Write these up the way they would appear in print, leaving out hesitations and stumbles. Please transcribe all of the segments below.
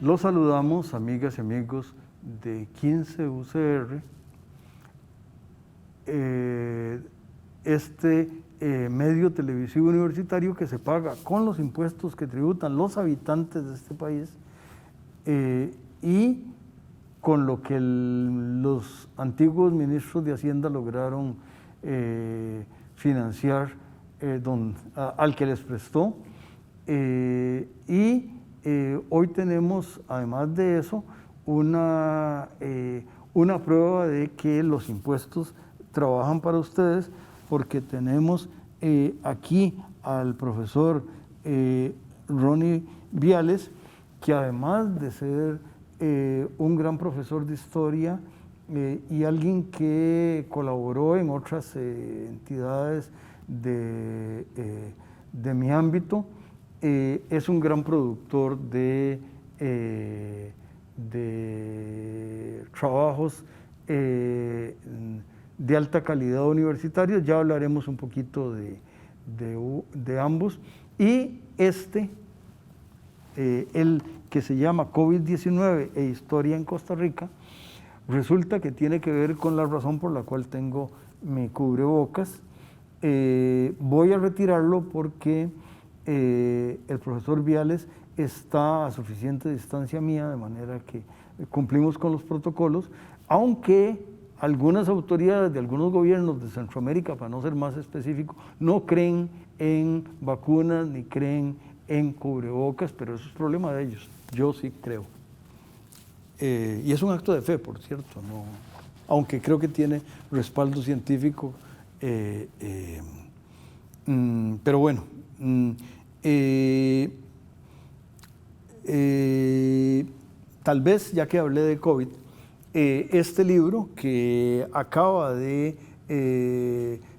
Los saludamos, amigas y amigos de 15 UCR, medio televisivo universitario que se paga con los impuestos que tributan los habitantes de este país y con lo que los antiguos ministros de Hacienda lograron financiar al que les prestó. Hoy tenemos, además de eso, una prueba de que los impuestos trabajan para ustedes, porque tenemos aquí al profesor Ronnie Viales, que además de ser un gran profesor de historia y alguien que colaboró en otras entidades de mi ámbito, es un gran productor de trabajos de alta calidad universitarios. Ya hablaremos un poquito de ambos. Y el que se llama COVID-19 e Historia en Costa Rica, resulta que tiene que ver con la razón por la cual tengo mi cubrebocas. Voy a retirarlo porque el profesor Viales está a suficiente distancia mía, de manera que cumplimos con los protocolos, aunque algunas autoridades de algunos gobiernos de Centroamérica, para no ser más específico, no creen en vacunas ni creen en cubrebocas, pero eso es problema de ellos. Yo sí creo. Y es un acto de fe, por cierto, no, aunque creo que tiene respaldo científico. Pero bueno, tal vez, ya que hablé de COVID, este libro que acaba de,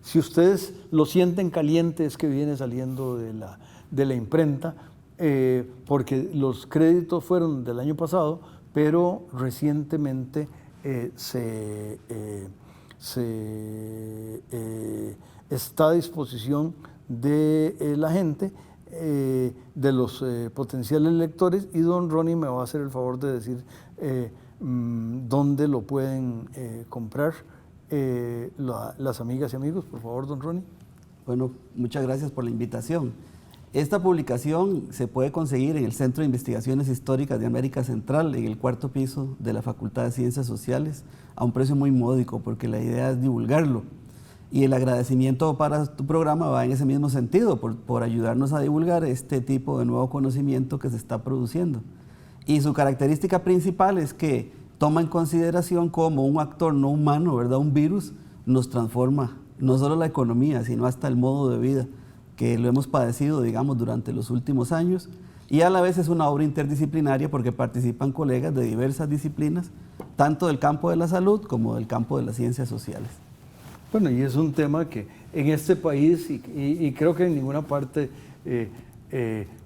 si ustedes lo sienten caliente, es que viene saliendo de la imprenta, porque los créditos fueron del año pasado, pero recientemente está a disposición de la gente, de los potenciales lectores, y don Ronnie me va a hacer el favor de decir dónde lo pueden comprar las amigas y amigos. Por favor, don Ronnie. Bueno, muchas gracias por la invitación. Esta publicación se puede conseguir en el Centro de Investigaciones Históricas de América Central, en el 4º piso de la Facultad de Ciencias Sociales, a un precio muy módico, porque la idea es divulgarlo. Y el agradecimiento para tu programa va en ese mismo sentido, por ayudarnos a divulgar este tipo de nuevo conocimiento que se está produciendo. Y su característica principal es que toma en consideración cómo un actor no humano, ¿verdad?, un virus, nos transforma no solo la economía, sino hasta el modo de vida, que lo hemos padecido, digamos, durante los últimos años. Y a la vez es una obra interdisciplinaria porque participan colegas de diversas disciplinas, tanto del campo de la salud como del campo de las ciencias sociales. Bueno, y es un tema que en este país, y creo que en ninguna parte,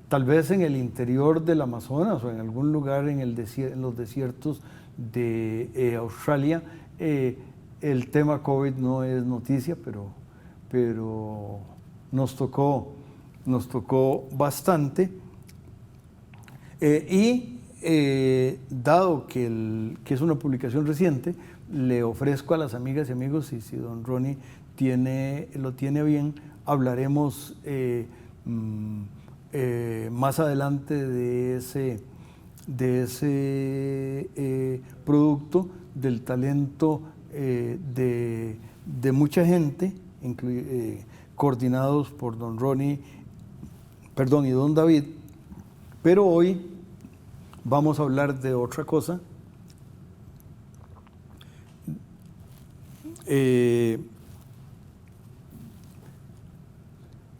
tal vez en el interior del Amazonas o en algún lugar en los desiertos de Australia, el tema COVID no es noticia, pero nos tocó bastante. Dado que es una publicación reciente, le ofrezco a las amigas y amigos, y si don Ronnie lo tiene bien, hablaremos más adelante de ese producto, del talento de mucha gente, coordinados por don Ronnie, y don David. Pero hoy vamos a hablar de otra cosa.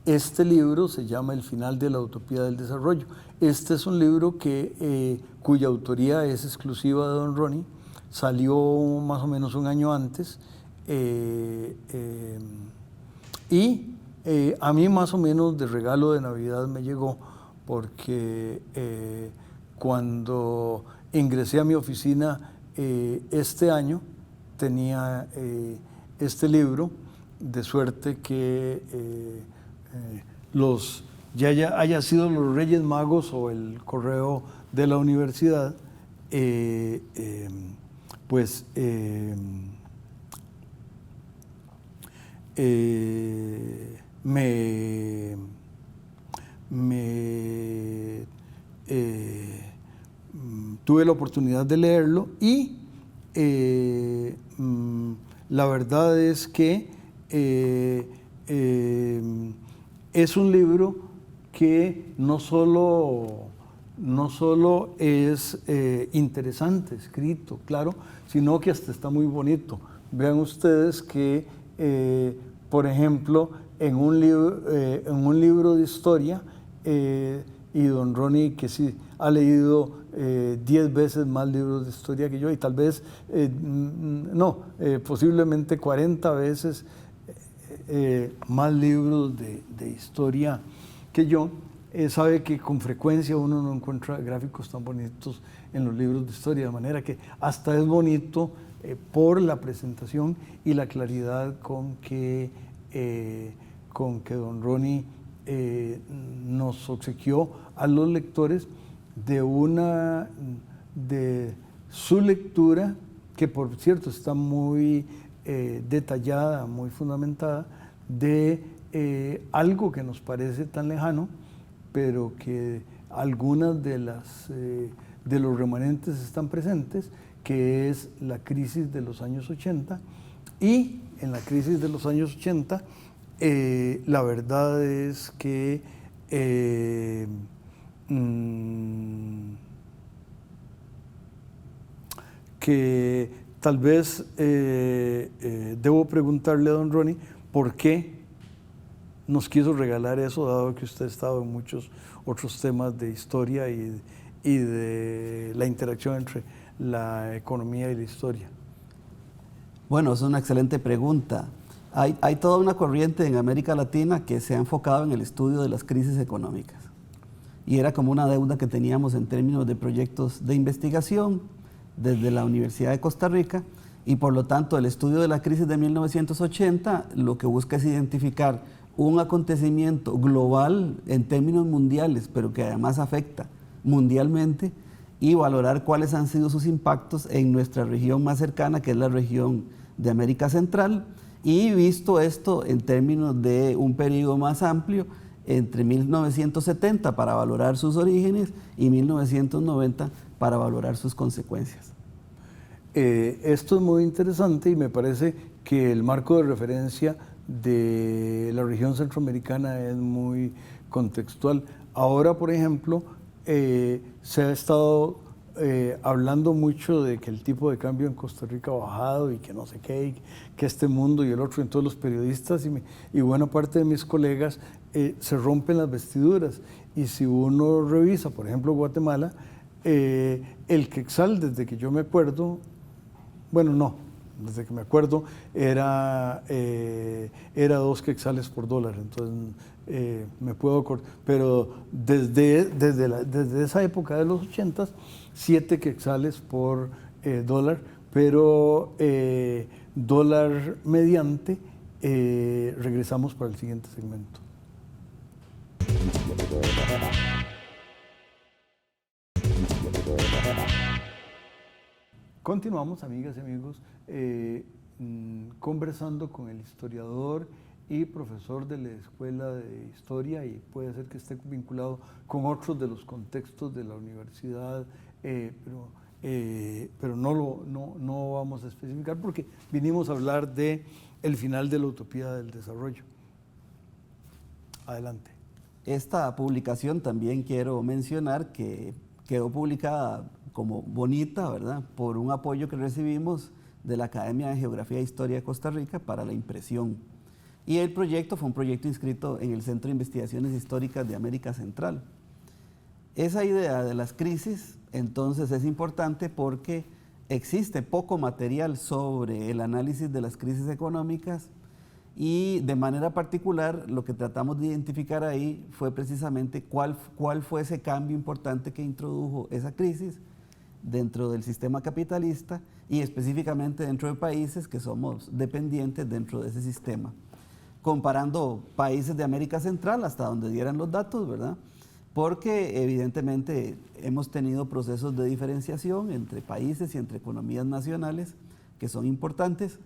Este libro se llama El final de la utopía del desarrollo. Este es un libro cuya autoría es exclusiva de don Ronnie. Salió más o menos un año antes. A mí más o menos de regalo de Navidad me llegó porque cuando ingresé a mi oficina este año tenía este libro, de suerte que ya haya sido los Reyes Magos o el correo de la universidad, pues tuve la oportunidad de leerlo y la verdad es que es un libro que no solo es interesante, escrito, claro, sino que hasta está muy bonito. Vean ustedes que, por ejemplo, en un libro de historia, y don Ronnie, que sí ha leído 10 veces más libros de historia que yo, y tal vez, posiblemente 40 veces más libros de historia que yo, sabe que con frecuencia uno no encuentra gráficos tan bonitos en los libros de historia, de manera que hasta es bonito por la presentación y la claridad con que don Ronnie nos obsequió a los lectores de su lectura, que por cierto está muy detallada, muy fundamentada, de algo que nos parece tan lejano, pero que algunas de los remanentes están presentes, que es la crisis de los años 80. Y en la crisis de los años 80, la verdad es que tal vez debo preguntarle a don Ronnie por qué nos quiso regalar eso, dado que usted ha estado en muchos otros temas de historia y de la interacción entre la economía y la historia. Bueno, es una excelente pregunta. Hay toda una corriente en América Latina que se ha enfocado en el estudio de las crisis económicas. Y era como una deuda que teníamos en términos de proyectos de investigación desde la Universidad de Costa Rica, y por lo tanto el estudio de la crisis de 1980 lo que busca es identificar un acontecimiento global en términos mundiales, pero que además afecta mundialmente, y valorar cuáles han sido sus impactos en nuestra región más cercana, que es la región de América Central, y visto esto en términos de un periodo más amplio, entre 1970 para valorar sus orígenes y 1990 para valorar sus consecuencias. Esto es muy interesante y me parece que el marco de referencia de la región centroamericana es muy contextual. Ahora, por ejemplo, se ha estado hablando mucho de que el tipo de cambio en Costa Rica ha bajado y que no sé qué, y que este mundo y el otro, en todos los periodistas y buena parte de mis colegas se rompen las vestiduras. Y si uno revisa, por ejemplo, Guatemala, el quetzal, desde que yo me acuerdo, bueno, no, desde que me acuerdo, era 2 quetzales por dólar, entonces me puedo acordar, pero desde esa época de los 80s, 7 quetzales por dólar, pero dólar mediante. Regresamos para el siguiente segmento. Continuamos, amigas y amigos, conversando con el historiador y profesor de la Escuela de Historia, y puede ser que esté vinculado con otros de los contextos de la universidad, pero no vamos a especificar porque vinimos a hablar de el final de la utopía del desarrollo. Adelante. Esta publicación también quiero mencionar que quedó publicada como bonita, ¿verdad?, por un apoyo que recibimos de la Academia de Geografía e Historia de Costa Rica para la impresión. Y el proyecto fue un proyecto inscrito en el Centro de Investigaciones Históricas de América Central. Esa idea de las crisis, entonces, es importante porque existe poco material sobre el análisis de las crisis económicas y de manera particular lo que tratamos de identificar ahí fue precisamente cuál fue ese cambio importante que introdujo esa crisis dentro del sistema capitalista y específicamente dentro de países que somos dependientes dentro de ese sistema. Comparando países de América Central hasta donde dieran los datos, ¿verdad? Porque evidentemente hemos tenido procesos de diferenciación entre países y entre economías nacionales que son importantes.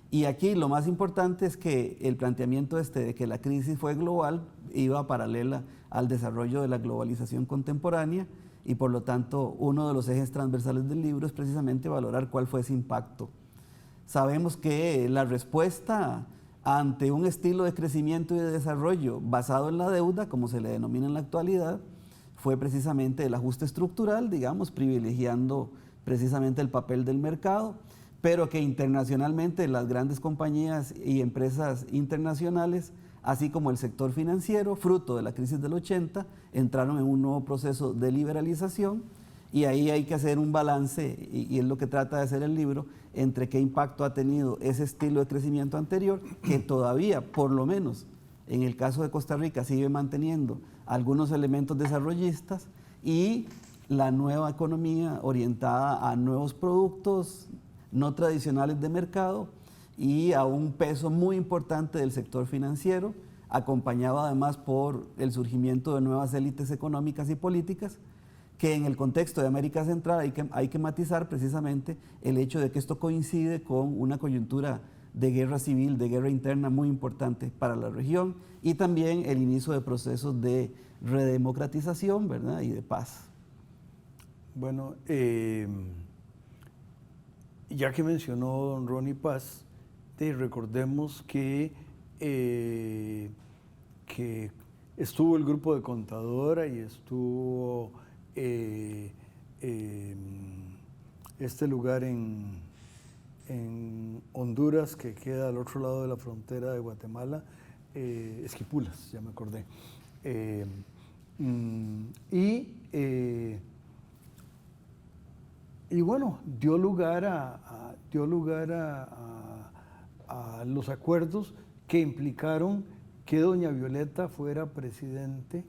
Y aquí lo más importante es que el planteamiento de que la crisis fue global iba paralela al desarrollo de la globalización contemporánea y por lo tanto uno de los ejes transversales del libro es precisamente valorar cuál fue ese impacto. Sabemos que la respuesta ante un estilo de crecimiento y de desarrollo basado en la deuda, como se le denomina en la actualidad, fue precisamente el ajuste estructural, digamos, privilegiando precisamente el papel del mercado, pero que internacionalmente las grandes compañías y empresas internacionales, así como el sector financiero, fruto de la crisis del 80, entraron en un nuevo proceso de liberalización y ahí hay que hacer un balance, y es lo que trata de hacer el libro, entre qué impacto ha tenido ese estilo de crecimiento anterior, que todavía, por lo menos en el caso de Costa Rica, sigue manteniendo algunos elementos desarrollistas, y la nueva economía orientada a nuevos productos no tradicionales de mercado y a un peso muy importante del sector financiero, acompañado además por el surgimiento de nuevas élites económicas y políticas, que en el contexto de América Central hay que matizar precisamente el hecho de que esto coincide con una coyuntura de guerra civil, de guerra interna muy importante para la región, y también el inicio de procesos de redemocratización, ¿verdad?, y de paz. Bueno, ya que mencionó don Ronnie Paz, recordemos que estuvo el grupo de Contadora y estuvo este lugar en Honduras, que queda al otro lado de la frontera de Guatemala, Esquipulas, ya me acordé. Y bueno, dio lugar a los acuerdos que implicaron que doña Violeta fuera presidente,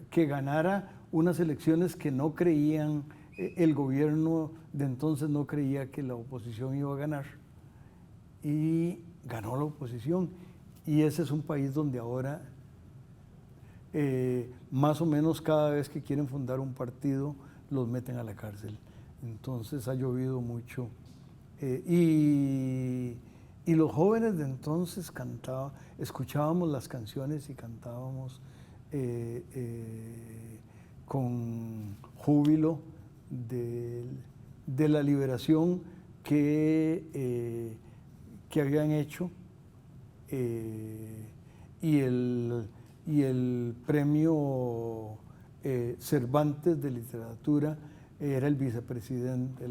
que ganara unas elecciones que no creían, el gobierno de entonces no creía que la oposición iba a ganar, y ganó la oposición. Y ese es un país donde ahora más o menos cada vez que quieren fundar un partido los meten a la cárcel. Entonces ha llovido mucho. Y los jóvenes de entonces escuchábamos las canciones y cantábamos con júbilo de la liberación que habían hecho, y el premio Cervantes de literatura era el vicepresidente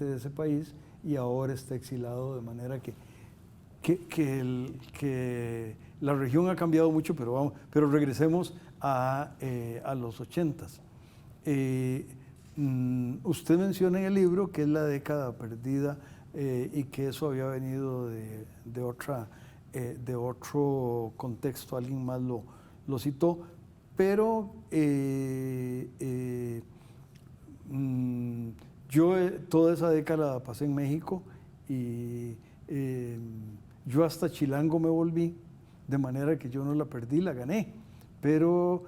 de ese país, y ahora está exilado, de manera que la región ha cambiado mucho, pero regresemos a los 80s. Usted menciona en el libro que es la década perdida, y que eso había venido de otro contexto, alguien más lo citó, pero yo toda esa década la pasé en México, y yo hasta chilango me volví, de manera que yo no la perdí, la gané. Pero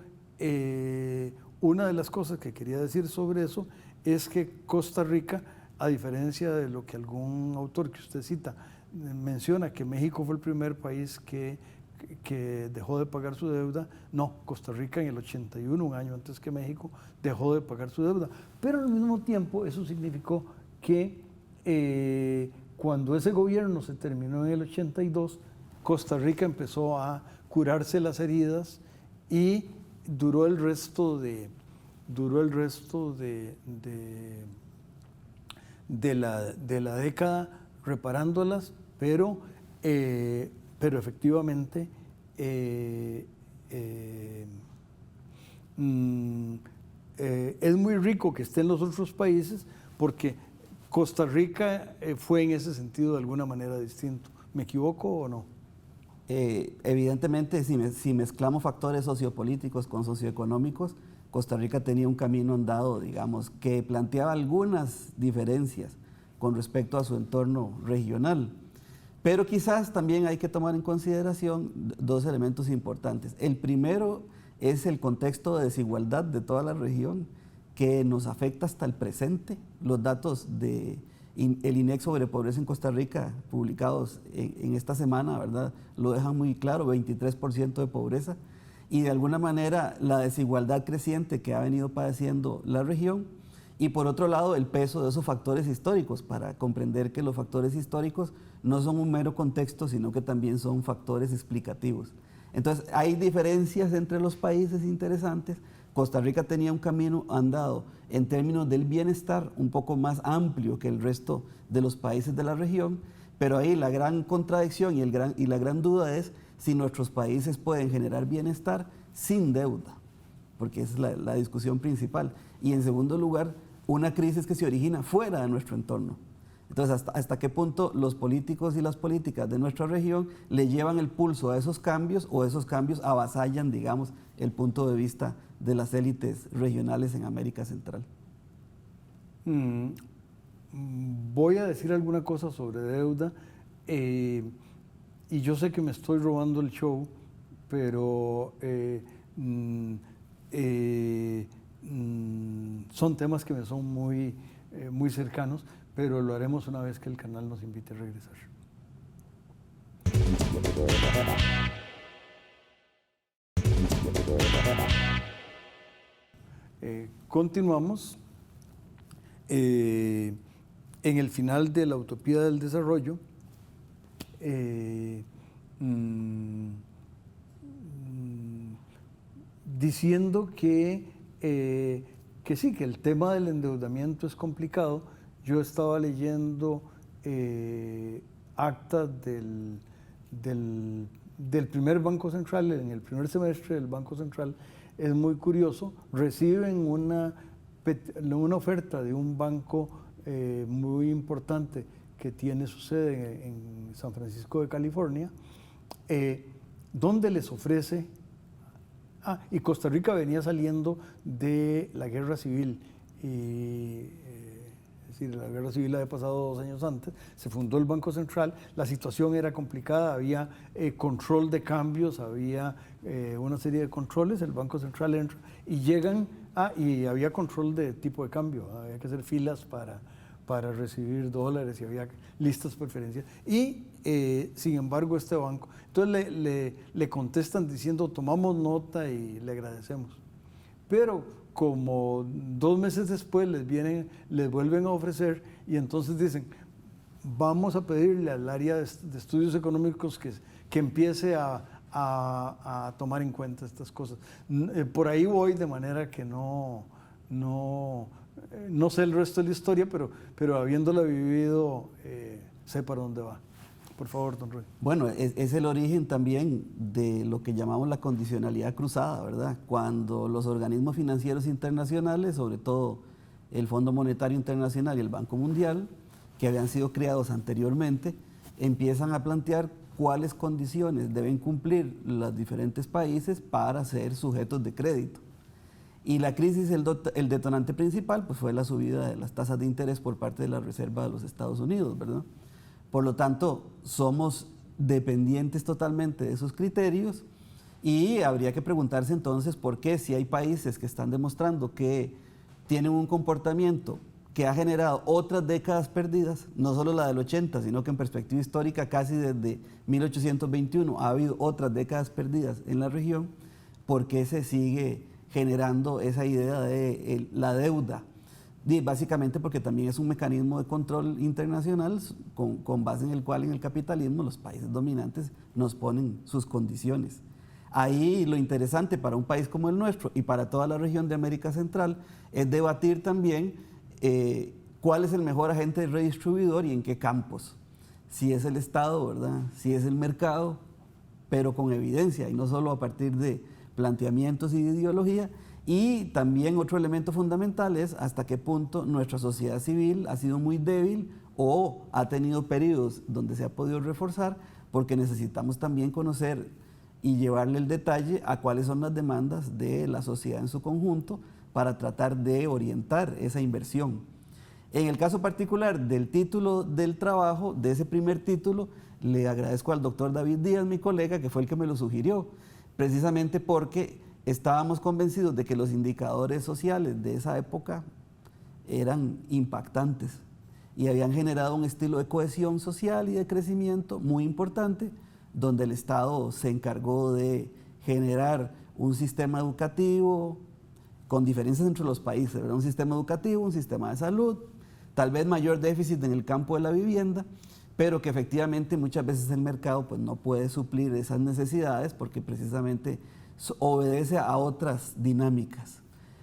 una de las cosas que quería decir sobre eso es que Costa Rica, a diferencia de lo que algún autor que usted cita menciona, que México fue el primer país que dejó de pagar su deuda, no, Costa Rica en el 81, un año antes que México, dejó de pagar su deuda. Pero al mismo tiempo eso significó que cuando ese gobierno se terminó en el 82, Costa Rica empezó a curarse las heridas, y duró el resto de la década reparándolas, pero efectivamente es muy rico que esté en los otros países, porque Costa Rica fue en ese sentido de alguna manera distinto. ¿Me equivoco o no? Evidentemente, si mezclamos factores sociopolíticos con socioeconómicos, Costa Rica tenía un camino andado, digamos, que planteaba algunas diferencias con respecto a su entorno regional. Pero quizás también hay que tomar en consideración dos elementos importantes. El primero es el contexto de desigualdad de toda la región, que nos afecta hasta el presente. Los datos del INEC sobre pobreza en Costa Rica, publicados en esta semana, ¿verdad?, lo dejan muy claro: 23% de pobreza. Y de alguna manera la desigualdad creciente que ha venido padeciendo la región, y por otro lado el peso de esos factores históricos, para comprender que los factores históricos no son un mero contexto, sino que también son factores explicativos. Entonces hay diferencias entre los países interesantes. Costa Rica tenía un camino andado en términos del bienestar un poco más amplio que el resto de los países de la región, pero ahí la gran contradicción y la gran duda es si nuestros países pueden generar bienestar sin deuda, porque esa es la discusión principal. Y en segundo lugar, una crisis que se origina fuera de nuestro entorno. Entonces, ¿hasta qué punto los políticos y las políticas de nuestra región le llevan el pulso a esos cambios, o esos cambios avasallan, digamos, el punto de vista de las élites regionales en América Central? Voy a decir alguna cosa sobre deuda, y yo sé que me estoy robando el show, pero son temas que me son muy cercanos, pero lo haremos una vez que el canal nos invite a regresar. Continuamos en el final de la utopía del desarrollo. Diciendo que sí, que el tema del endeudamiento es complicado. Yo estaba leyendo actas del primer Banco Central, en el primer semestre del Banco Central. Es muy curioso, reciben una oferta de un banco muy importante que tiene su sede en San Francisco de California, donde les ofrece... y Costa Rica venía saliendo de la guerra civil, es decir, la guerra civil había pasado 2 años antes, se fundó el Banco Central, la situación era complicada, había control de cambios, había una serie de controles, el Banco Central entra y llegan, y había control de tipo de cambio, había que hacer filas para recibir dólares y había listas preferencias. Y sin embargo este banco, entonces le contestan diciendo: tomamos nota y le agradecemos. Pero como 2 meses después les vuelven a ofrecer, y entonces dicen: vamos a pedirle al área de estudios económicos que empiece a tomar en cuenta estas cosas. Por ahí voy, de manera que no sé el resto de la historia, pero habiéndola vivido, sé para dónde va. Por favor, don Roy. Bueno, es el origen también de lo que llamamos la condicionalidad cruzada, ¿verdad? Cuando los organismos financieros internacionales, sobre todo el Fondo Monetario Internacional y el Banco Mundial, que habían sido creados anteriormente, empiezan a plantear cuáles condiciones deben cumplir los diferentes países para ser sujetos de crédito. Y la crisis, el detonante principal, pues fue la subida de las tasas de interés por parte de la Reserva de los Estados Unidos, ¿verdad? Por lo tanto, somos dependientes totalmente de esos criterios, y habría que preguntarse entonces por qué, si hay países que están demostrando que tienen un comportamiento que ha generado otras décadas perdidas, no solo la del 80, sino que en perspectiva histórica casi desde 1821 ha habido otras décadas perdidas en la región, ¿por qué se sigue generando esa idea de la deuda? Básicamente porque también es un mecanismo de control internacional con base en el cual en el capitalismo los países dominantes nos ponen sus condiciones. Ahí lo interesante para un país como el nuestro y para toda la región de América Central es debatir también cuál es el mejor agente redistribuidor y en qué campos. Si es el Estado, ¿verdad? Si es el mercado, pero con evidencia y no solo a partir de planteamientos y de ideología, Y también otro elemento fundamental es hasta qué punto nuestra sociedad civil ha sido muy débil o ha tenido periodos donde se ha podido reforzar, porque necesitamos también conocer y llevarle el detalle a cuáles son las demandas de la sociedad en su conjunto para tratar de orientar esa inversión. En el caso particular del título del trabajo, de ese primer título, le agradezco al doctor David Díaz, mi colega, que fue el que me lo sugirió, precisamente porque estábamos convencidos de que los indicadores sociales de esa época eran impactantes y habían generado un estilo de cohesión social y de crecimiento muy importante, donde el Estado se encargó de generar un sistema educativo con diferencias entre los países, ¿verdad? Un sistema educativo, un sistema de salud, tal vez mayor déficit en el campo de la vivienda, pero que efectivamente muchas veces el mercado pues, no puede suplir esas necesidades porque precisamente obedece a otras dinámicas.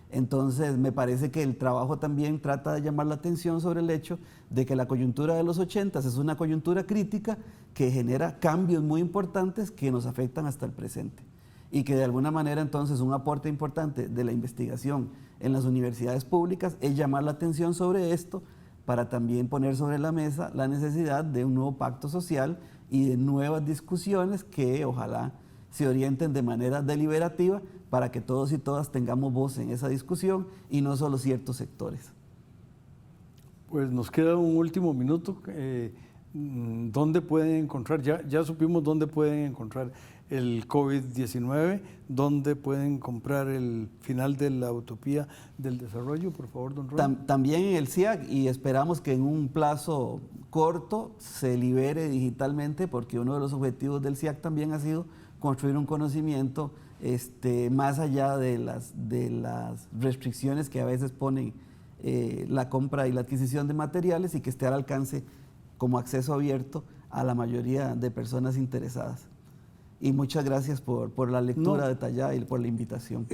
Entonces me parece que el trabajo también trata de llamar la atención sobre el hecho de que la coyuntura de los 80 es una coyuntura crítica que genera cambios muy importantes que nos afectan hasta el presente y que de alguna manera entonces un aporte importante de la investigación en las universidades públicas es llamar la atención sobre esto para también poner sobre la mesa la necesidad de un nuevo pacto social y de nuevas discusiones que ojalá se orienten de manera deliberativa para que todos y todas tengamos voz en esa discusión y no solo ciertos sectores. Pues nos queda un último minuto. ¿Dónde pueden encontrar? Ya supimos dónde pueden encontrar el COVID-19, dónde pueden comprar el final de la utopía del desarrollo, por favor, don Ron. También en el CIAC, y esperamos que en un plazo corto se libere digitalmente, porque uno de los objetivos del CIAC también ha sido construir un conocimiento más allá de las restricciones que a veces ponen la compra y la adquisición de materiales y que esté al alcance como acceso abierto a la mayoría de personas interesadas. Y muchas gracias por la lectura detallada y por la invitación.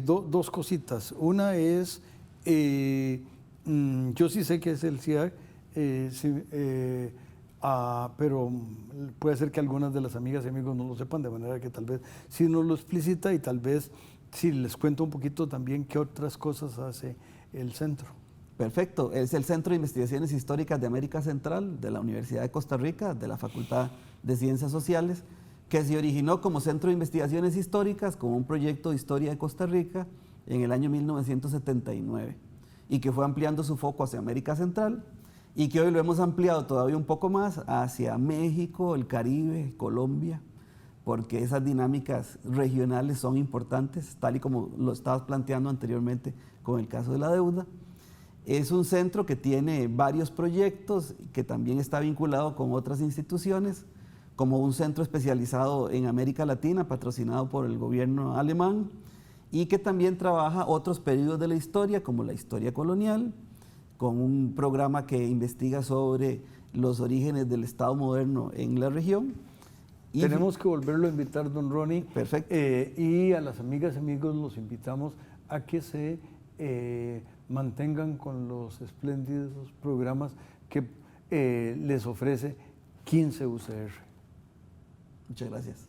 Dos cositas. Una es, yo sí sé que es el CIAC, pero puede ser que algunas de las amigas y amigos no lo sepan, de manera que tal vez sí nos lo explicita y tal vez sí les cuento un poquito también qué otras cosas hace el centro. Perfecto, es el Centro de Investigaciones Históricas de América Central de la Universidad de Costa Rica, de la Facultad de Ciencias Sociales, que se originó como Centro de Investigaciones Históricas, como un proyecto de historia de Costa Rica en el año 1979 y que fue ampliando su foco hacia América Central y que hoy lo hemos ampliado todavía un poco más hacia México, el Caribe, Colombia, porque esas dinámicas regionales son importantes, tal y como lo estabas planteando anteriormente con el caso de la deuda. Es un centro que tiene varios proyectos, que también está vinculado con otras instituciones, como un centro especializado en América Latina, patrocinado por el gobierno alemán, y que también trabaja otros periodos de la historia, como la historia colonial, con un programa que investiga sobre los orígenes del Estado moderno en la región. Y tenemos que volverlo a invitar, don Ronnie. Perfecto. Y a las amigas y amigos los invitamos a que se mantengan con los espléndidos programas que les ofrece 15 UCR. Muchas gracias.